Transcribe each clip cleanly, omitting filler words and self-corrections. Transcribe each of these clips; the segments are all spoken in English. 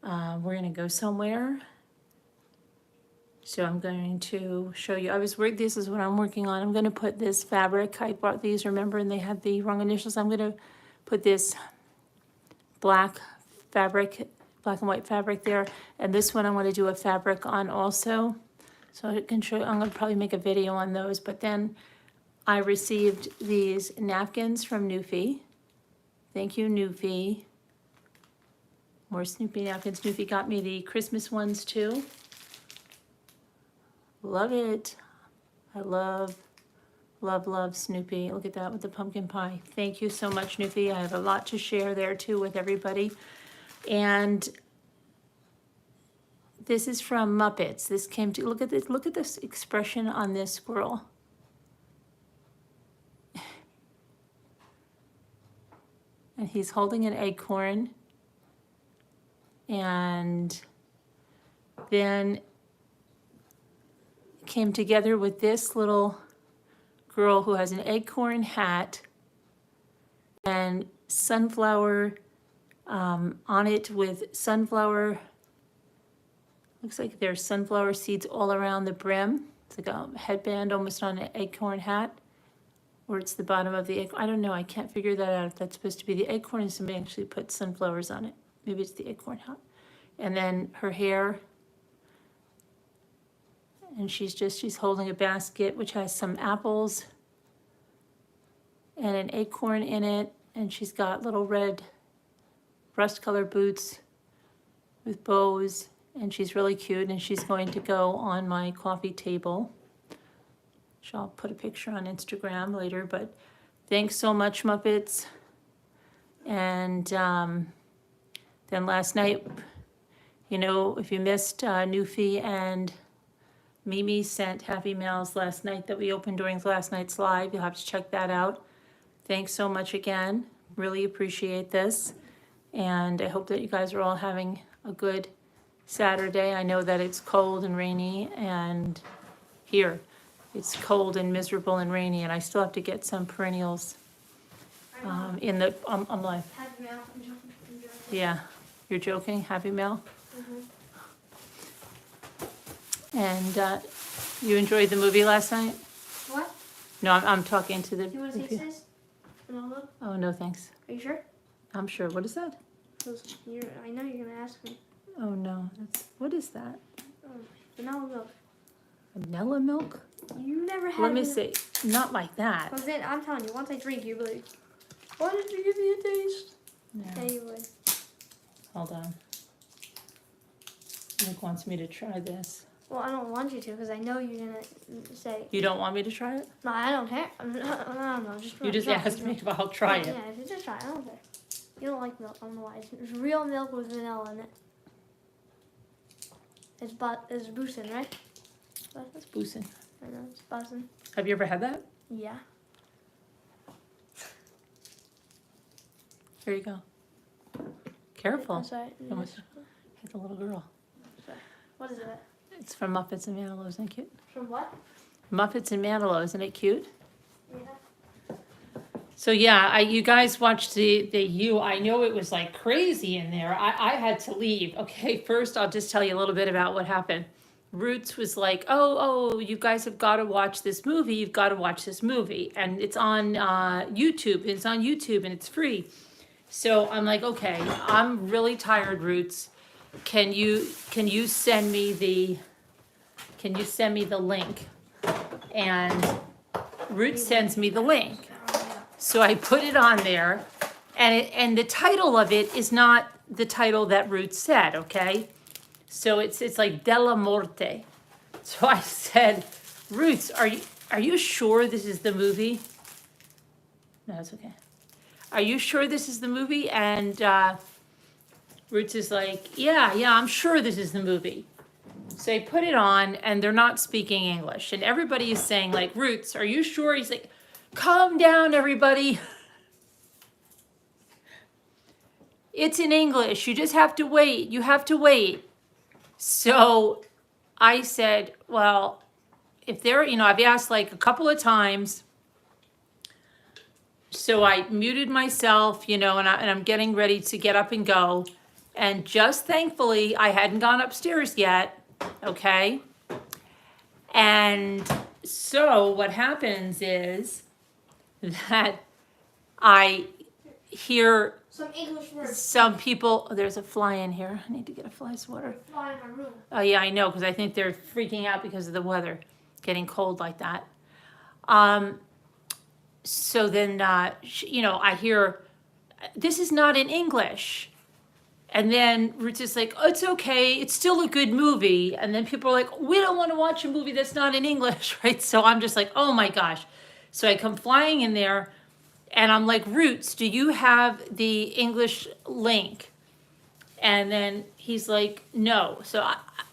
We're going to go somewhere. So I'm going to show you. This is what I'm working on. I'm going to put this fabric. I bought these, remember, and they had the wrong initials. I'm going to put this black fabric, black and white fabric there. And this one I'm going to do a fabric on also. So I can show you, I'm going to probably make a video on those. But then I received these napkins from Newfie. Thank you, Newfie. More Snoopy napkins. Newfie got me the Christmas ones too. Love it. I love, love, love Snoopy. Look at that with the pumpkin pie. Thank you so much, Newfie. I have a lot to share there too with everybody. And this is from Muppets. This came to, look at this expression on this squirrel. And he's holding an acorn. And then came together with this little girl who has an acorn hat and sunflower on it with sunflower, looks like there's sunflower seeds all around the brim. It's like a headband almost on an acorn hat, or it's the bottom of the acorn. I don't know, I can't figure that out if that's supposed to be the acorn and somebody actually put sunflowers on it. Maybe it's the acorn hat. And then her hair, and she's holding a basket which has some apples and an acorn in it, and she's got little red rust colored boots with bows, and she's really cute, and she's going to go on my coffee table. So I'll put a picture on Instagram later, but thanks so much, Muppets. And then last night, you know, if you missed Newfie and Mimi sent happy mails last night that we opened during last night's live. You'll have to check that out. Thanks so much again. Really appreciate this. And I hope that you guys are all having a good Saturday. I know that it's cold and rainy, and here it's cold and miserable and rainy, and I still have to get some perennials in the, I'm live. Happy mail. I'm joking. Yeah, you're joking? Happy mail? And you enjoyed the movie last night? What? No, I'm talking to the. Do you want to taste this? Vanilla? Oh, no, thanks. Are you sure? I'm sure. What is that? I know you're going to ask me. Oh, no. What is that? Vanilla milk. Vanilla milk? You never had Let me see. Not like that. Because then, I'm telling you, once I drink, you'll be like, why did you give me a taste? No. Anyway. Hold on. Nick wants me to try this. Well, I don't want you to because I know you're going to say. You don't want me to try it? No, I don't care. I don't know. You just asked me if I'll try it. Yeah, if you just try it, I don't care. You don't like milk. I don't know why. It's real milk with vanilla in it. It's Boosin, right? It's Boosin. I know, it's Boosin. Have you ever had that? Yeah. Here you go. Careful. I'm sorry. You almost hit the little girl. Sorry. What is it? It's from Muppets and Manilow. Isn't it cute? From what? Muppets and Manilow. Isn't it cute? Yeah. So yeah, you guys watched I know it was like crazy in there. I had to leave. Okay, first I'll just tell you a little bit about what happened. Roots was like, oh, you guys have got to watch this movie. You've got to watch this movie. And it's on YouTube. It's on YouTube and it's free. So I'm like, okay, I'm really tired, Roots. Can you send me the link? And Roots sends me the link. So I put it on there, and the title of it is not the title that Roots said, okay? So it's like Della Morte. So I said, Roots, are you sure this is the movie? No, it's okay. Are you sure this is the movie? And Roots is like, yeah, I'm sure this is the movie. So I put it on, and they're not speaking English. And everybody is saying, like, Roots, are you sure? He's like, calm down, everybody. It's in English. You just have to wait. You have to wait. So I said, well, if they're, I've asked like a couple of times. So I muted myself, and I'm getting ready to get up and go. And just thankfully, I hadn't gone upstairs yet, okay? And so what happens is that I hear Some English words. some people, there's a fly in here. I need to get a fly swatter. Fly in my room. Oh yeah, I know, because I think they're freaking out because of the weather, getting cold like that. So then, I hear, this is not in English. And then Ruth's just like, oh, it's okay, it's still a good movie. And then people are like, we don't want to watch a movie that's not in English, right? So I'm just like, oh my gosh. So I come flying in there and I'm like, Roots, do you have the English link? And then he's like, no. So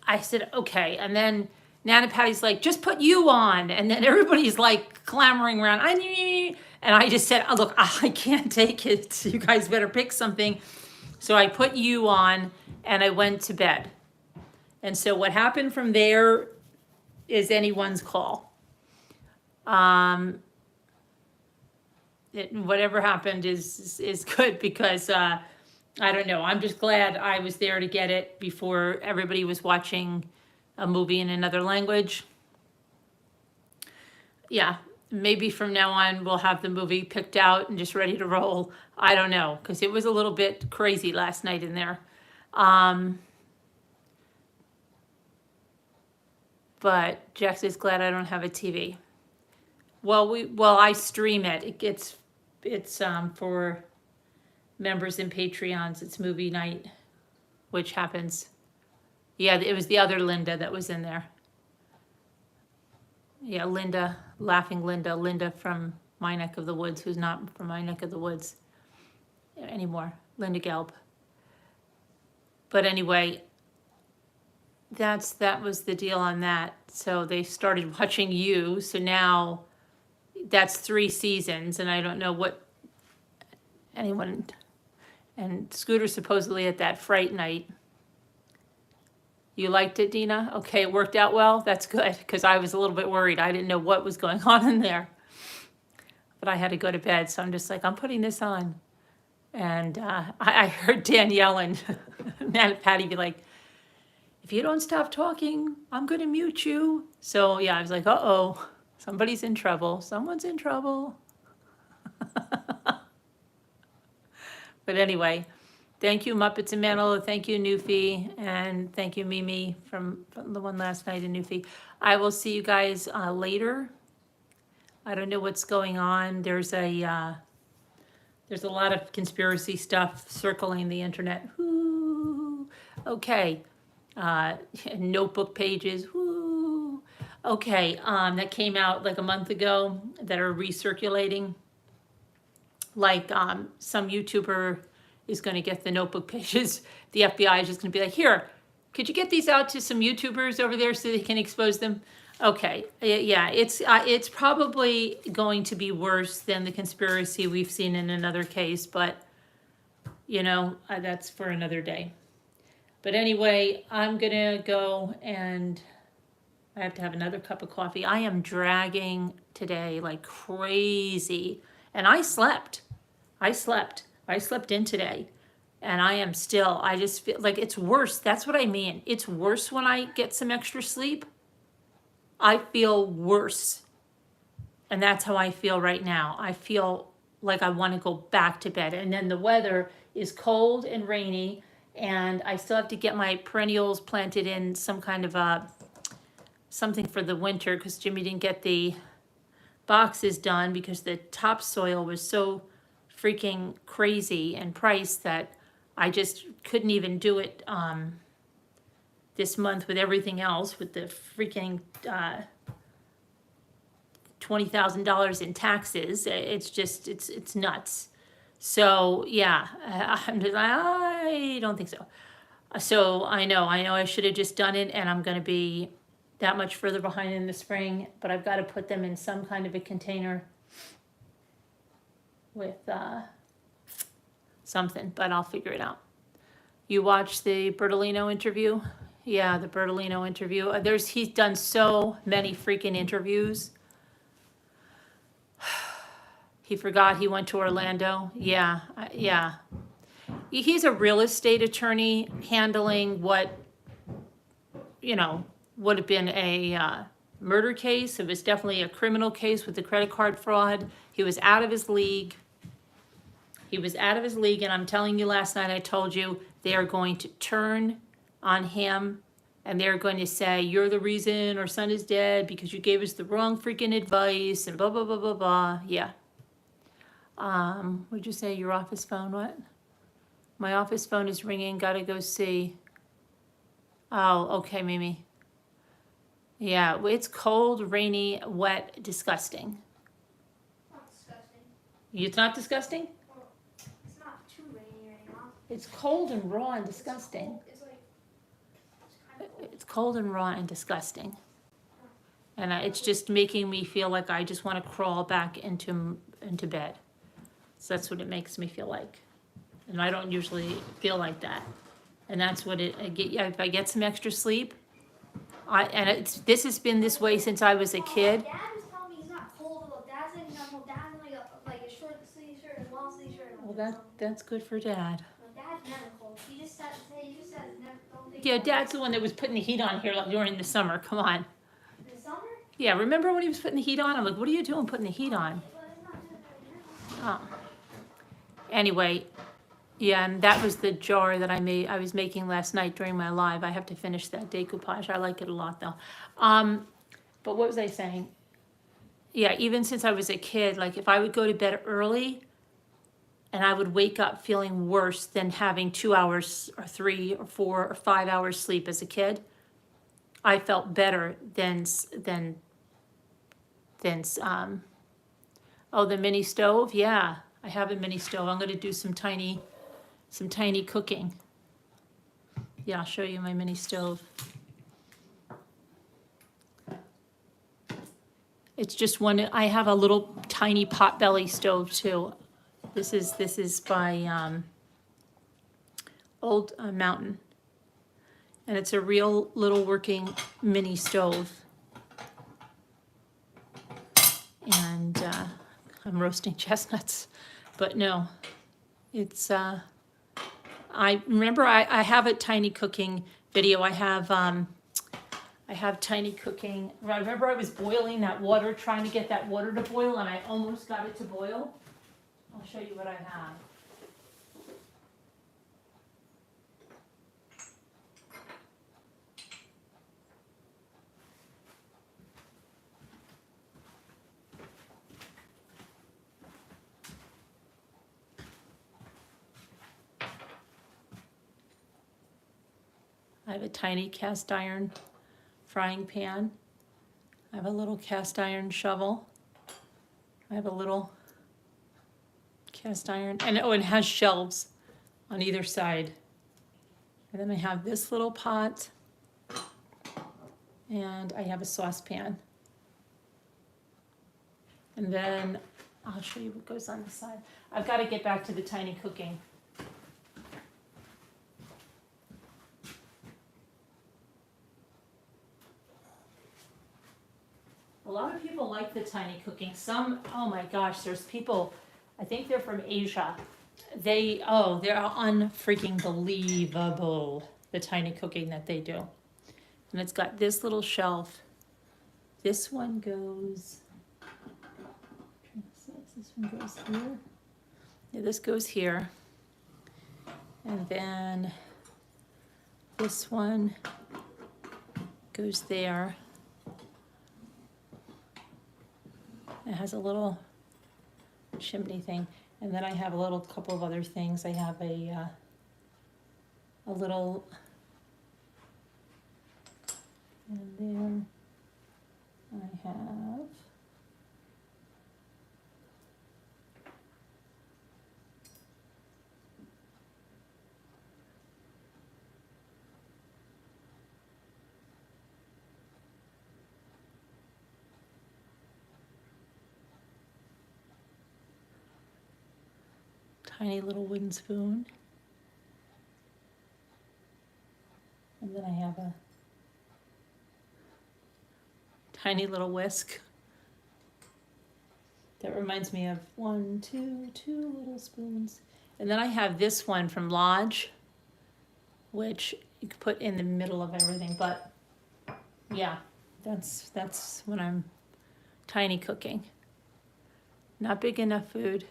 I said, okay. And then Nana Patty's like, just put you on. And then everybody's like clamoring around. And I just said, oh, look, I can't take it. So you guys better pick something. So I put you on and I went to bed. And so what happened from there is anyone's call. Whatever happened is good because I don't know. I'm just glad I was there to get it before everybody was watching a movie in another language. Yeah, maybe from now on we'll have the movie picked out and just ready to roll. I don't know, because it was a little bit crazy last night in there. But Jax is glad I don't have a TV. Well, I stream it. It's for members and Patreons. It's movie night, which happens. Yeah, it was the other Linda that was in there. Yeah, Linda, laughing Linda from my neck of the woods, who's not from my neck of the woods anymore, Linda Gelb. But anyway, that was the deal on that. So they started watching You. So now that's 3 seasons, and I don't know what anyone. And Scooter supposedly at that Fright Night. You liked it, Dina? Okay, it worked out well? That's good, because I was a little bit worried. I didn't know what was going on in there. But I had to go to bed, so I'm just like, I'm putting this on. And I heard Danielle and Nana Patty be like, if you don't stop talking, I'm going to mute you. So, yeah, I was like, uh-oh, somebody's in trouble. Someone's in trouble. But anyway, thank you, Muppets and Manilow. Thank you, Newfie. And thank you, Mimi, from the one last night in Newfie. I will see you guys later. I don't know what's going on. There's a lot of conspiracy stuff circling the internet. Woo. Okay. Notebook pages. Woo. Okay. That came out like a month ago that are recirculating. Like some YouTuber is going to get the notebook pages. The FBI is just going to be like, here, could you get these out to some YouTubers over there so they can expose them? Okay, yeah, it's probably going to be worse than the conspiracy we've seen in another case, but that's for another day. But anyway, I'm gonna go and I have to have another cup of coffee. I am dragging today like crazy, and I slept in today, and I just feel like it's worse. That's what I mean. It's worse when I get some extra sleep. I feel worse. And that's how I feel right now. I feel like I want to go back to bed. And then the weather is cold and rainy, and I still have to get my perennials planted in some kind of something for the winter, because Jimmy didn't get the boxes done because the topsoil was so freaking crazy and priced that I just couldn't even do it this month with everything else, with the freaking $20,000 in taxes. It's nuts. So yeah, I'm just like, I don't think so. So I know I should have just done it, and I'm going to be that much further behind in the spring, but I've got to put them in some kind of a container with something, but I'll figure it out. You watched the Bertolino interview? Yeah, the Bertolino interview. He's done so many freaking interviews. He forgot he went to Orlando. Yeah. He's a real estate attorney handling what, you know, would have been a murder case. It was definitely a criminal case with the credit card fraud. He was out of his league. He was out of his league, and I'm telling you, last night I told you they are going to turn on him, and they're going to say, you're the reason our son is dead because you gave us the wrong freaking advice, and blah, blah, blah, blah, blah. Yeah. What'd you say, your office phone, what? My office phone is ringing, gotta go see. Oh, okay, Mimi. Yeah, it's cold, rainy, wet, disgusting. Not disgusting. It's not disgusting? Well, it's not too rainy right now. It's cold and raw and disgusting. It's like, it's kind of cold. It's cold and raw and disgusting. And it's just making me feel like I just want to crawl back into bed. So that's what it makes me feel like. And I don't usually feel like that. And that's what if I get some extra sleep, this has been this way since I was a kid. Dad was telling me he's not cold though. Dad's like, no, Dad's in like a short sleeve shirt and long sleeve shirt. Well, that's good for Dad. No, Dad's never cold. He just said never. Don't think. Yeah, Dad's the one that was putting the heat on here during the summer. Come on. In the summer? Yeah, remember when he was putting the heat on? I'm like, what are you doing putting the heat on? But it's not doing it right now. Oh. Anyway, yeah, and that was the jar that I was making last night during my live. I have to finish that decoupage. I like it a lot though. But what was I saying? Yeah, even since I was a kid, like if I would go to bed early and I would wake up feeling worse than having 2 hours or 3 or 4 or 5 hours sleep as a kid, I felt better than the mini stove. Yeah, I have a mini stove. I'm going to do some tiny cooking. Yeah, I'll show you my mini stove. It's just one. I have a little tiny potbelly stove too. This is by Old Mountain, and it's a real little working mini stove. And I'm roasting chestnuts, but no, it's. I remember I have a tiny cooking video. I have tiny cooking. I remember I was boiling that water, trying to get that water to boil, and I almost got it to boil. I'll show you what I have. I have a tiny cast iron frying pan. I have a little cast iron shovel. I have a little cast iron, and it has shelves on either side. And then I have this little pot, and I have a saucepan. And then I'll show you what goes on the side. I've got to get back to the tiny cooking. A lot of people like the tiny cooking. Some, oh my gosh, there's people, I think they're from Asia. They're unfreaking believable, the tiny cooking that they do. And it's got this little shelf. This one goes, this one goes here. Yeah, this goes here. And then this one goes there. It has a little chimney thing, and then I have a little couple of other things. I have a little, and then I have tiny little wooden spoon. And then I have a tiny little whisk. That reminds me of two little spoons. And then I have this one from Lodge, which you could put in the middle of everything, but yeah, that's when I'm tiny cooking. Not big enough food.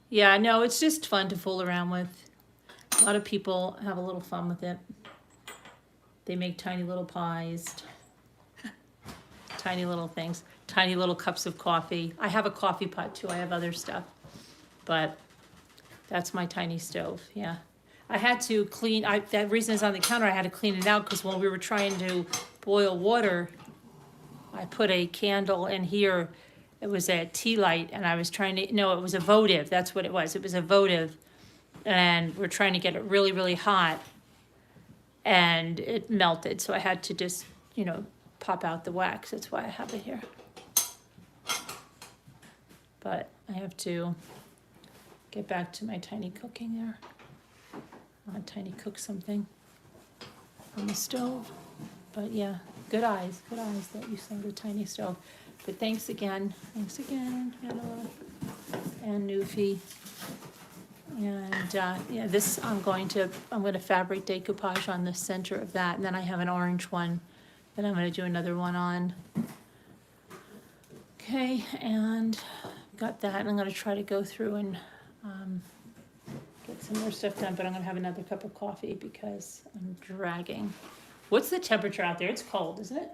Yeah, no, it's just fun to fool around with. A lot of people have a little fun with it. They make tiny little pies, tiny little things, tiny little cups of coffee. I have a coffee pot too. I have other stuff, but that's my tiny stove. Yeah, I had to clean. That reason it's on the counter. I had to clean it out because when we were trying to boil water, I put a candle in here. It was a tea light, and I was trying to. No, it was a votive. That's what it was. It was a votive, and we're trying to get it really, really hot, and it melted. So I had to just, pop out the wax. That's why I have it here. But I have to get back to my tiny cooking there. I want to tiny cook something on the stove. But yeah, good eyes that you saw the tiny stove. But thanks again, Angela and Newfie. And yeah, this I'm going to fabric decoupage on the center of that, and then I have an orange one that I'm going to do another one on. Okay, and got that, and I'm going to try to go through and get some more stuff done, but I'm going to have another cup of coffee because I'm dragging. What's the temperature out there? It's cold, isn't it?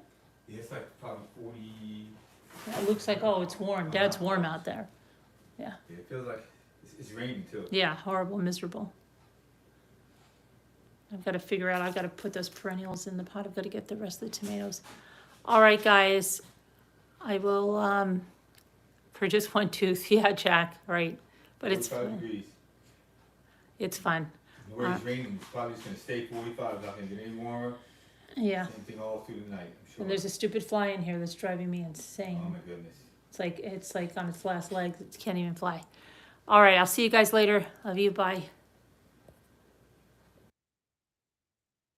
Yeah, it's like probably 40. Yeah, it looks like, oh, it's warm. Dad's warm out there. Yeah. Yeah, it feels like it's raining too. Yeah, horrible, miserable. I've got to figure out, I've got to put those perennials in the pot. I've got to get the rest of the tomatoes. All right, guys. I will, for just one tooth. Yeah, Jack, right. But it's 45 fun. degrees. It's fun. The way it's raining, it's probably just going to stay 45. It's not going to get any warmer. Yeah. Same thing all through the night, I'm sure. And there's a stupid fly in here that's driving me insane. Oh my goodness. It's like on its last legs. It can't even fly. All right, I'll see you guys later. Love you. Bye.